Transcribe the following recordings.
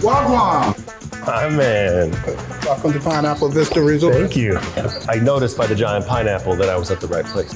Wagwan. Hi, man. Welcome to Pineapple Vista Resort. Thank you. I noticed by the giant pineapple that I was at the right place.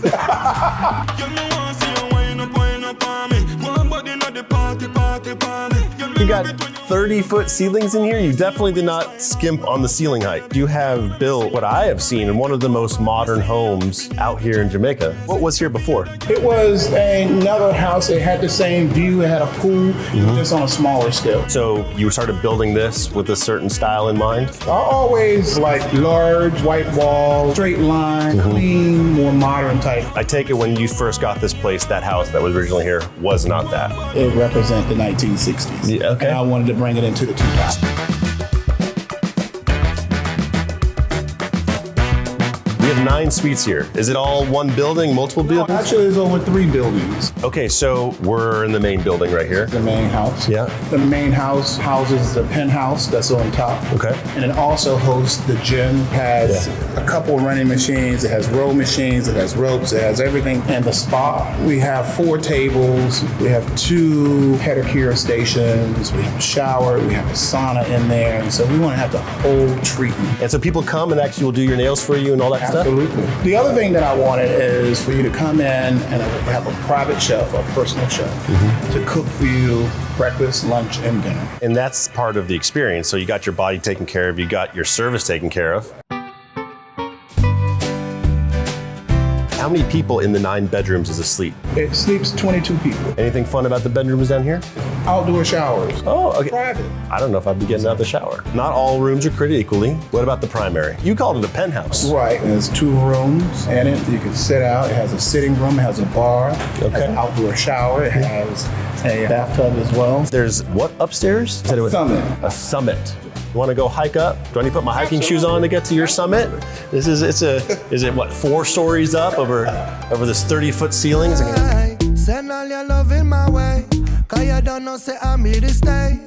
You got 30-foot ceilings in here. You definitely did not skimp on the ceiling height. You have built what I have seen in one of the most modern homes out here in Jamaica. What was here before? It was another house. It had the same view. It had a pool, just on a smaller scale. So you started building this with a certain style in mind? I always like large, white walls, straight line, clean, more modern type. I take it when you first got this place, that house that was originally here was not that. It represents the 1960s. Yeah, okay. And I wanted to bring it into the 2000s. We have 9 suites here. Is it all one building, multiple buildings? Actually, there's over 3 buildings. Okay, so we're in the main building right here. The main house. Yeah. The main house houses the penthouse that's on top. Okay. And it also hosts the gym. Has a couple running machines. It has row machines. It has ropes. It has everything. And the spa. We have 4 tables. We have 2 pedicure stations. We have a shower. We have a sauna in there. And so we want to have the whole treatment. And so people come and actually will do your nails for you and all that stuff? Absolutely. The other thing that I wanted is for you to come in and have a private chef, a personal chef, to cook for you breakfast, lunch, and dinner. And that's part of the experience. So you got your body taken care of, you got your service taken care of. How many people in the 9 bedrooms is asleep? It sleeps 22 people. Anything fun about the bedrooms down here? Outdoor showers. Oh, okay. Private. I don't know if I'd be getting out of the shower. Not all rooms are created equally. What about the primary? You called it a penthouse. Right. There's 2 rooms in it. You can sit out. It has a sitting room. It has a bar. It has an outdoor shower. It has a bathtub as well. There's what upstairs? A summit. A summit. You want to go hike up? Do I need to put my hiking shoes on to get to your summit? Is it what, 4 stories up over this 30-foot ceilings? Send all your love in my way, 'cause you don't know say I'm here to stay.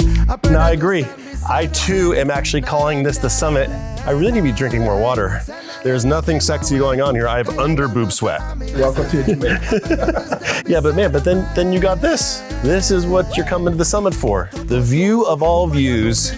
No, I agree. I too am actually calling this the summit. I really need to be drinking more water. There's nothing sexy going on here. I have under boob sweat. Welcome to Jamaica. Yeah, but man, then you got this. This is what you're coming to the summit for. The view of all views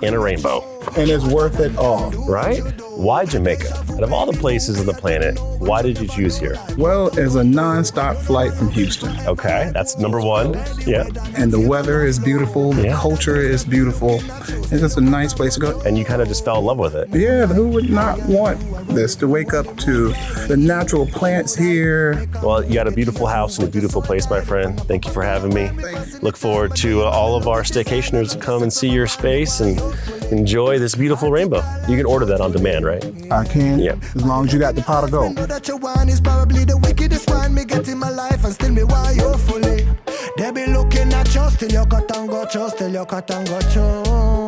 in a rainbow. And it's worth it all. Right? Why Jamaica? Out of all the places on the planet, why did you choose here? Well, it's a non-stop flight from Houston. Okay, that's number 1. Yeah. And the weather is beautiful. The culture is beautiful. It's just a nice place to go. And you kind of just fell in love with it. Yeah, who would not want this, to wake up to the natural plants here? Well, you got a beautiful house and a beautiful place, my friend. Thank you for having me. Look forward to all of our staycationers to come and see your space and enjoy this beautiful rainbow. You can order that on demand, right? I can, Yep. as long as you got the pot of gold. Know that your wine is probably the wickedest wine me get in my life, and still me why you fully. They be looking at you, still you got and go, still you got and go.